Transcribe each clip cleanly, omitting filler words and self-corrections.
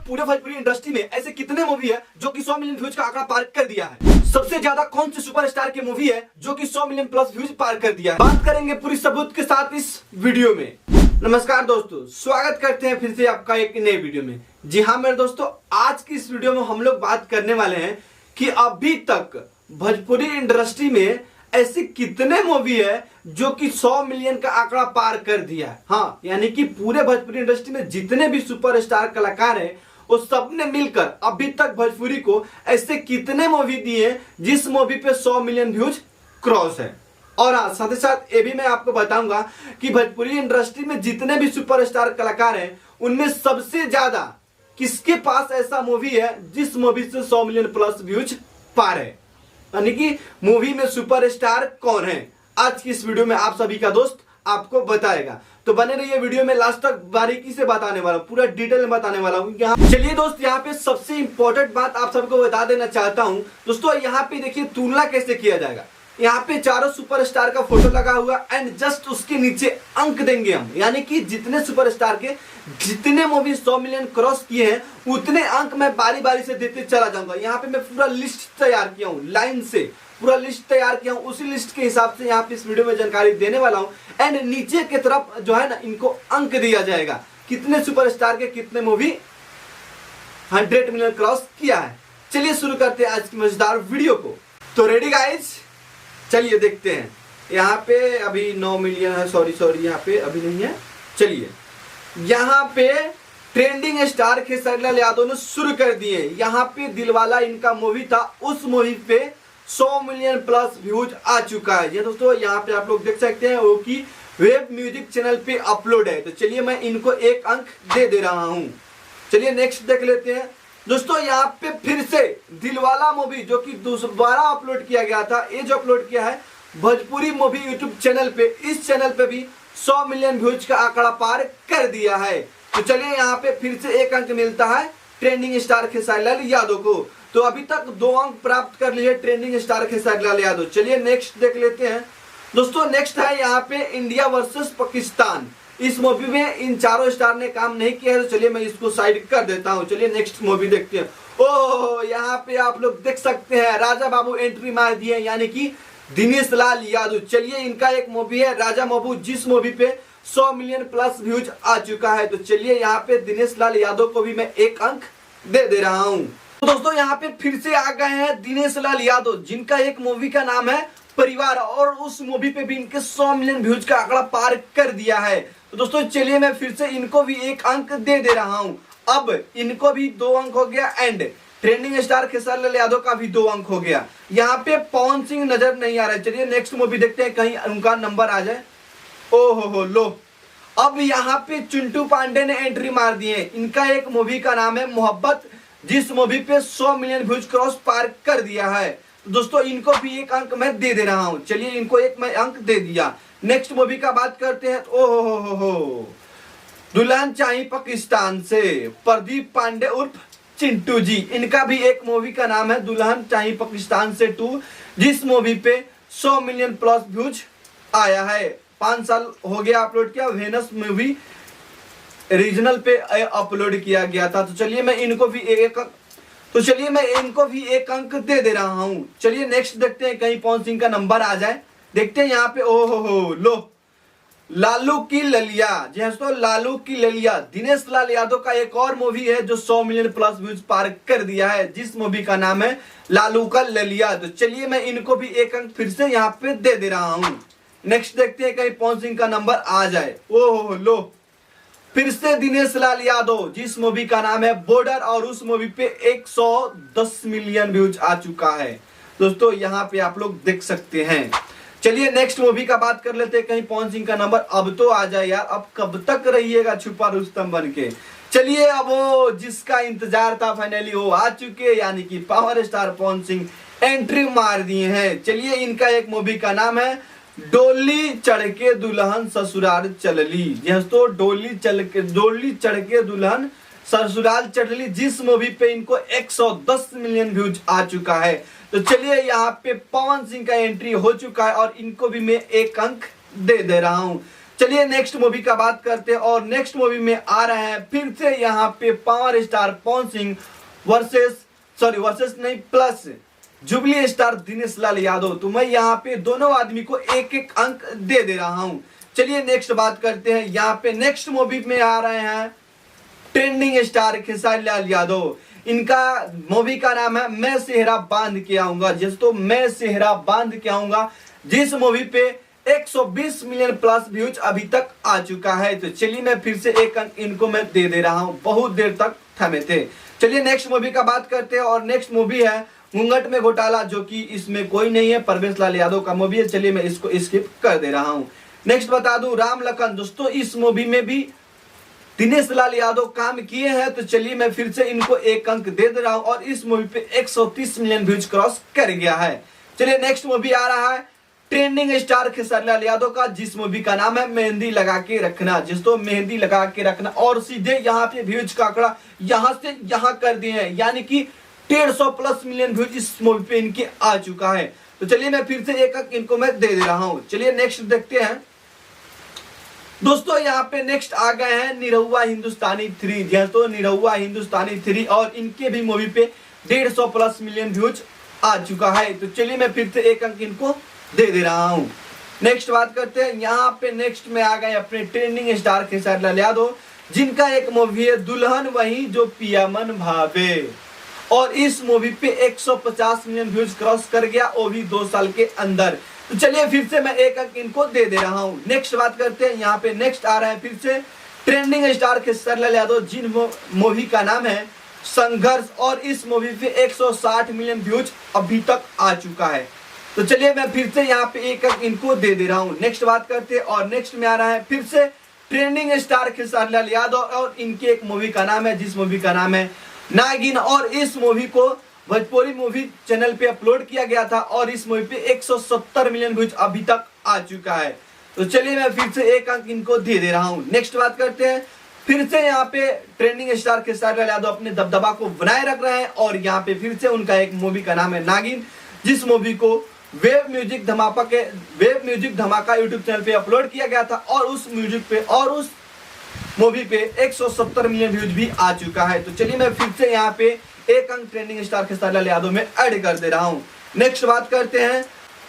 पूरे भोजपुरी इंडस्ट्री में ऐसे कितने मूवी है जो कि 100 मिलियन व्यूज का आंकड़ा पार कर दिया है? सबसे ज्यादा कौन से सुपरस्टार की मूवी है जो कि 100 मिलियन प्लस व्यूज पार कर दिया है? बात करेंगे पूरी सबूत के साथ इस वीडियो में। नमस्कार दोस्तों, स्वागत करते हैं फिर से आपका एक नए वीडियो में। जी हाँ मेरे दोस्तों, आज की इस वीडियो में हम लोग बात करने वाले हैं कि अभी तक भोजपुरी इंडस्ट्री में ऐसी कितने मूवी है जो कि 100 मिलियन का आंकड़ा पार कर दिया है। हाँ, यानी कि पूरे भोजपुरी इंडस्ट्री में जितने भी सुपरस्टार कलाकार हैं वो सबने मिलकर अभी तक भोजपुरी को ऐसे कितने मूवी दिए जिस मूवी पे 100 मिलियन व्यूज क्रॉस है। और हाँ, साथ ही साथ ये भी मैं आपको बताऊंगा कि भोजपुरी इंडस्ट्री में जितने भी सुपरस्टार कलाकार हैं उनमें सबसे ज्यादा किसके पास ऐसा मूवी है जिस मूवी से 100 मिलियन प्लस व्यूज पार है, यानी कि मूवी में सुपरस्टार कौन है। आज की इस वीडियो में आप सभी का दोस्त आपको बताएगा, तो बने रहिए वीडियो में लास्ट तक। बारीकी से बताने वाला हूं, पूरा डिटेल में बताने वाला हूं। यहाँ चलिए दोस्त, यहाँ पे सबसे इंपॉर्टेंट बात आप सबको बता देना चाहता हूं। दोस्तों यहाँ पे देखिए तुलना कैसे किया जाएगा। यहाँ पे चारों सुपरस्टार का फोटो लगा हुआ एंड जस्ट उसके नीचे अंक देंगे हम, यानी कि जितने सुपरस्टार के जितने मूवी 100 मिलियन क्रॉस किए हैं उतने अंक मैं बारी बारी से देते चला जाऊंगा। यहाँ पे मैं पूरा लिस्ट तैयार किया हूँ, लाइन से पूरा लिस्ट तैयार किया हूँ। उसी लिस्ट के हिसाब से यहाँ पे इस वीडियो में जानकारी देने वाला हूँ एंड नीचे की तरफ जो है ना इनको अंक दिया जाएगा, कितने सुपरस्टार के कितने मूवी 100 मिलियन क्रॉस किया है। चलिए शुरू करते हैं आज की मजेदार वीडियो को। तो रेडी गाइज, चलिए देखते हैं। यहाँ पे अभी 9 मिलियन है, सॉरी यहाँ पे अभी नहीं है। चलिए यहाँ पे ट्रेंडिंग स्टार खेसारी यादव ने शुरू कर दिए। यहाँ पे दिलवाला इनका मूवी था, उस मूवी पे 100 मिलियन प्लस व्यूज आ चुका है। ये दोस्तों यहाँ पे आप लोग देख सकते हैं वो कि वेब म्यूजिक चैनल पे अपलोड है। तो चलिए मैं इनको एक अंक दे रहा हूँ। चलिए नेक्स्ट देख लेते हैं। दोस्तों यहाँ पे फिर से दिलवाला मूवी जो कि दोबारा अपलोड किया गया था, ये जो अपलोड किया है भोजपुरी मूवी यूट्यूब चैनल पे, इस चैनल पे भी 100 मिलियन व्यूज का आंकड़ा पार कर दिया है। तो चलिए यहाँ पे फिर से एक अंक मिलता है ट्रेंडिंग स्टार खेसारी यादव को। तो अभी तक 2 अंक प्राप्त कर लिए ट्रेंडिंग स्टार खेसारी यादव। चलिए नेक्स्ट देख लेते हैं। दोस्तों नेक्स्ट है यहाँ पे इंडिया वर्सेस पाकिस्तान। इस मूवी में इन चारों स्टार ने काम नहीं किया है, तो चलिए मैं इसको साइड कर देता हूँ। चलिए नेक्स्ट मूवी देखते हैं। ओह, यहाँ पे आप लोग देख सकते हैं राजा बाबू एंट्री मार दिए, यानी कि दिनेश लाल यादव। चलिए इनका एक मूवी है राजा बाबू, जिस मूवी पे 100 मिलियन प्लस व्यूज आ चुका है। तो चलिए यहाँ पे दिनेश लाल यादव को भी मैं एक अंक दे रहा हूँ। तो दोस्तों यहाँ पे फिर से आ गए हैं दिनेश लाल यादव, जिनका एक मूवी का नाम है परिवार, और उस मूवी पे भी इनके 100 मिलियन व्यूज का आंकड़ा पार कर दिया है। तो दोस्तों चलिए मैं फिर से इनको भी एक अंक दे रहा हूं। अब इनको भी 2 अंक हो गया and trending star Khesari Yadav का भी 2 अंक हो गया। यहाँ पे पवन सिंह नजर नहीं आ रहा है। चलिए नेक्स्ट मूवी देखते हैं, कहीं उनका नंबर आ जाए। ओहो लो, अब यहाँ पे चिंटू पांडे ने एंट्री मार दी है। इनका एक मूवी का नाम है मोहब्बत, जिस मूवी पे 100 मिलियन व्यूज क्रॉस पार कर दिया है। दोस्तों इनको भी एक अंक मैं दे रहा हूं। चलिए इनको एक मैं अंक दे दिया। नेक्स्ट मूवी का बात करते हैं। ओहो, दुल्हन चाहिए पाकिस्तान से प्रदीप पांडे उर्फ चिंटू जी, इनका भी एक मूवी का नाम है दुल्हन चाहिए पाकिस्तान से 2, जिस मूवी पे 100 मिलियन प्लस व्यूज आया है। 5 साल हो गया अपलोड किया, वेनस मूवी रीजनल पे अपलोड किया गया था। तो चलिए मैं इनको भी एक अंक दे रहा हूं। चलिए नेक्स्ट देखते हैं, कहीं पवन सिंह का नंबर आ जाए। देखते हैं यहाँ पे। ओहो लो, लालू की ललिया। जी दोस्तों, लालू की ललिया दिनेश लाल यादव का एक और मूवी है जो 100 मिलियन प्लस व्यूज पार कर दिया है, जिस मूवी का नाम है लालू का ललिया। तो चलिए मैं इनको भी एक अंक फिर से यहाँ पे दे रहा हूँ। नेक्स्ट देखते हैं, कहीं पवन सिंह का नंबर आ जाए। ओहो लो, फिर से दिनेश लाल यादव, जिस मूवी का नाम है बॉर्डर, और उस मूवी पे 110 मिलियन व्यूज आ चुका है। दोस्तों यहाँ पे आप लोग देख सकते हैं। चलिए नेक्स्ट मूवी का बात कर लेते हैं, कहीं पवन सिंह का नंबर अब तो आ जाए यार। अब कब तक रहिएगा छुपा रुस्तम बन के। चलिए अब वो जिसका इंतजार था फाइनली वो आ चुके, यानी कि power star Pawan Singh entry मार दिए हैं। चलिए इनका एक मूवी का नाम है डोली चढ़ के दुल्हन ससुराल चलली। दोस्तों डोली चढ़ के दुल्हन ससुराल चलली, जिस मूवी पे इनको 110 मिलियन व्यूज आ चुका है। तो चलिए यहाँ पे पवन सिंह का एंट्री हो चुका है और इनको भी मैं एक अंक दे रहा हूं। चलिए नेक्स्ट मूवी का बात करते हैं और नेक्स्ट मूवी में आ रहे हैं फिर से यहाँ पे power star Pawan Singh versus नहीं plus jubilee star Dinesh Lal Yadav. तो मैं यहाँ पे दोनों आदमी को एक एक अंक दे रहा हूं। चलिए नेक्स्ट बात करते हैं। यहाँ पे नेक्स्ट मूवी में आ रहे हैं ट्रेंडिंग स्टार खेसारी लाल यादव। इनका मूवी का नाम है मैं सेहरा बांध के आऊंगा। दोस्तों मैं सेहरा बांध के आऊंगा, जिस मूवी पे 120 मिलियन प्लस व्यूज अभी तक आ चुका है। तो चलिए मैं फिर से एक अंक इनको मैं दे रहा हूं, बहुत देर तक थमे थे। चलिए नेक्स्ट मूवी का बात करते हैं और नेक्स्ट मूवी है घूंघट में घोटाला, जो कि इसमें कोई नहीं है, परवेश लाल यादव का मूवी है। चलिए मैं इसको स्किप कर दे रहा हूं। नेक्स्ट बता दूं राम लखन। दोस्तों इस मूवी में भी दिनेश लाल यादव काम किए हैं। तो चलिए मैं फिर से इनको एक अंक दे रहा हूं और इस मूवी पे 130 मिलियन व्यूज क्रॉस कर गया है। चलिए नेक्स्ट मूवी आ रहा है ट्रेंडिंग स्टार खेसारी लाल यादव का, जिस मूवी का नाम है मेहंदी लगा के रखना। दोस्तों मेहंदी लगा के रखना और सीधे यहाँ पे व्यूज का आंकड़ा यहाँ से यहाँ कर दिए हैं, यानी कि 150 प्लस मिलियन व्यूज इस मूवी पे इनके आ चुका है। तो चलिए मैं फिर से एक अंक इनको मैं दे रहा हूं। चलिए नेक्स्ट देखते हैं। दोस्तों यहाँ पे नेक्स्ट आ गए हैं निरहुआ हिंदुस्तानी 3। तो निरहुआ हिंदुस्तानी 3 और इनके भी मूवी पे 150 प्लस मिलियन व्यूज आ चुका है। तो चलिए मैं फिर से एक अंक इनको दे रहा हूं। नेक्स्ट बात करते हैं। यहाँ पे नेक्स्ट में आ गए अपने ट्रेंडिंग स्टार खेसारी लाल यादव, जिनका एक मूवी है दुल्हन वही जो पिया मन भावे, और इस मूवी पे 150 मिलियन व्यूज क्रॉस कर गया, वो भी 2 साल के अंदर। तो चलिए फिर से मैं एक अंक इनको दे रहा हूं। नेक्स्ट बात करते हैं। यहाँ पे नेक्स्ट आ रहा है फिर से ट्रेंडिंग स्टार खेसारी लाल यादव, जिन मूवी का नाम है संघर्ष, और इस मूवी पे 160 मिलियन व्यूज अभी तक आ चुका है। तो चलिए मैं फिर से यहाँ पे एक अंक इनको दे रहा हूँ। नेक्स्ट बात करते हैं और नेक्स्ट में आ रहा है फिर से ट्रेंडिंग स्टार खेसारी लाल यादव, और इनके एक मूवी का नाम है, जिस मूवी का नाम है नागिन, और इस मूवी को भोजपुरी मूवी चैनल पे अपलोड किया गया था और इस मूवी पे 170 मिलियन व्यूज अभी तक आ चुका है। तो चलिए मैं फिर से एक अंक इनको दे रहा हूँ। नेक्स्ट बात करते हैं। फिर से यहाँ पे ट्रेंडिंग स्टार खेसारी लाल यादव अपने दबदबा को बनाए रख रहे हैं और यहाँ पे फिर से उनका एक मूवी का नाम है नागिन, जिस मूवी को वेब म्यूजिक धमाका यूट्यूब चैनल पे अपलोड किया गया था और उस मूवी पे 170 मिलियन व्यूज भी आ चुका है। तो चलिए मैं फिर से यहाँ पे एक अंक ट्रेंडिंग स्टार खेसारी लाल यादव में ऐड कर दे रहा हूँ। नेक्स्ट बात करते हैं।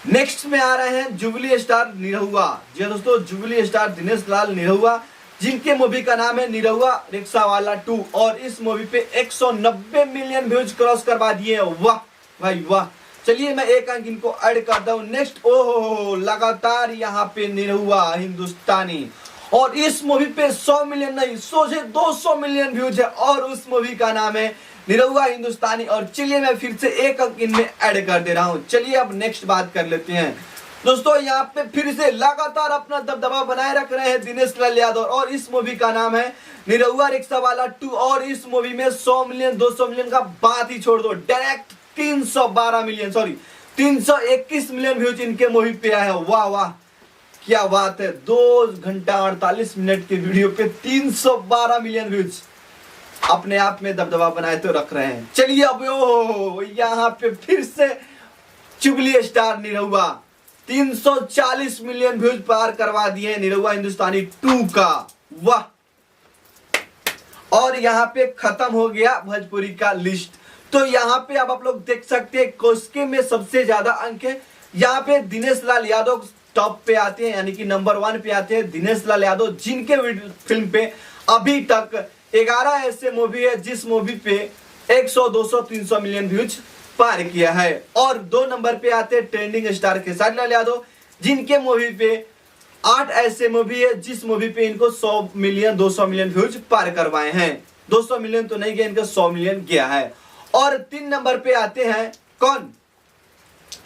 नेक्स्ट में आ रहे हैं जुबली स्टार निरहुआ। जी दोस्तों जुबली स्टार दिनेश लाल निरहुआ, जिनके मूवी का नाम है निरहुआ रिक्शा वाला 2, और इस मूवी पे 190 मिलियन व्यूज क्रॉस करवा दिए। वाह भाई वाह। चलिए मैं एक अंक इनको ऐड करता हूँ। नेक्स्ट ओहो लगातार यहाँ पे निरहुआ हिंदुस्तानी, और इस मूवी पे 100 मिलियन नहीं सोचे 200 मिलियन व्यूज है, और उस मूवी का नाम है निरहुआ हिंदुस्तानी। और चलिए मैं फिर से एक अंक इनमें ऐड कर दे रहा हूँ। चलिए अब नेक्स्ट बात कर लेते हैं। दोस्तों यहाँ पे फिर से लगातार अपना दबदबा बनाए रख रहे हैं दिनेश लाल यादव, और इस मूवी का नाम है निरहुआ रिक्शा वाला 2, और इस मूवी में 100 मिलियन 200 मिलियन का बात ही छोड़ दो, डायरेक्ट 321 मिलियन व्यूज इनके मूवी पे आया है। वाह वाह क्या बात है। 2 घंटा 48 मिनट के वीडियो पे 312 मिलियन व्यूज अपने आप में दबदबा बनाए तो रख रहे हैं। चलिए अब यहाँ पे फिर से jubilee star Nirahua 340 million views पार करवा दिए निरहुआ हिंदुस्तानी 2 का। वाह। और यहाँ पे खत्म हो गया भोजपुरी का लिस्ट। तो यहाँ पे अब आप लोग देख सकते हैं किसके में सबसे ज्यादा अंक है। यहाँ पे दिनेश लाल यादव टॉप पे आते हैं, यानी कि नंबर 1 पे आते हैं दिनेश लाल यादव, जिनके फिल्म पे अभी तक 11 ऐसे मूवी है जिस मूवी पे 100 200 300 मिलियन व्यूज पार किया है। और 2 नंबर पे आते हैं ट्रेंडिंग स्टार खेसारी लाल यादव, जिनके मूवी पे 8 ऐसे मूवी है जिस मूवी पे इनको 100 मिलियन 200 मिलियन व्यूज पार करवाए हैं। 200 मिलियन तो नहीं गया, इनका 100 मिलियन गया है। और 3 नंबर पे आते हैं कौन?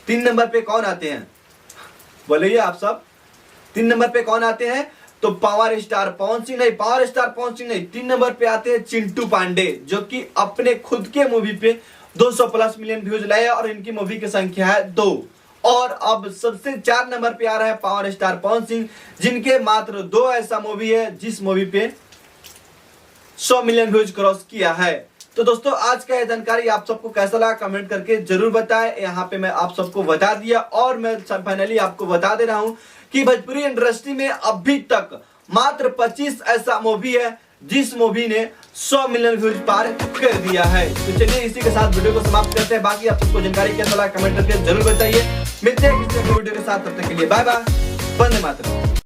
3 नंबर पे कौन आते हैं बोलिए आप सब? 3 नंबर पे कौन आते हैं? तो पावर स्टार पवन सिंह नहीं, 3 नंबर पे आते हैं चिंटू पांडे, जो कि अपने खुद के मूवी पे 200 प्लस मिलियन व्यूज लाए और इनकी मूवी की संख्या है 2। और अब सबसे 4 नंबर पे आ रहा है पावर स्टार पवन सिंह, जिनके मात्र 2 ऐसा मूवी है जिस मूवी पे 100 मिलियन व्यूज क्रॉस किया है। तो दोस्तों आज का यह जानकारी आप सबको कैसा लगा कमेंट करके जरूर बताएं। यहाँ पे मैं आप सबको बता दिया और मैं फाइनली आपको बता दे रहा हूँ कि भोजपुरी इंडस्ट्री में अभी तक मात्र 25 ऐसा मूवी है जिस मूवी ने 100 मिलियन व्यूज पार कर दिया है। तो चलिए इसी के साथ वीडियो को समाप्त करते हैं। बाकी आप सबको जानकारी कैसा लगा कमेंट करके जरूर बताइए। मिलते हैं किसी वीडियो के साथ, तब तक के लिए बाय बाय, वंदे मातरम।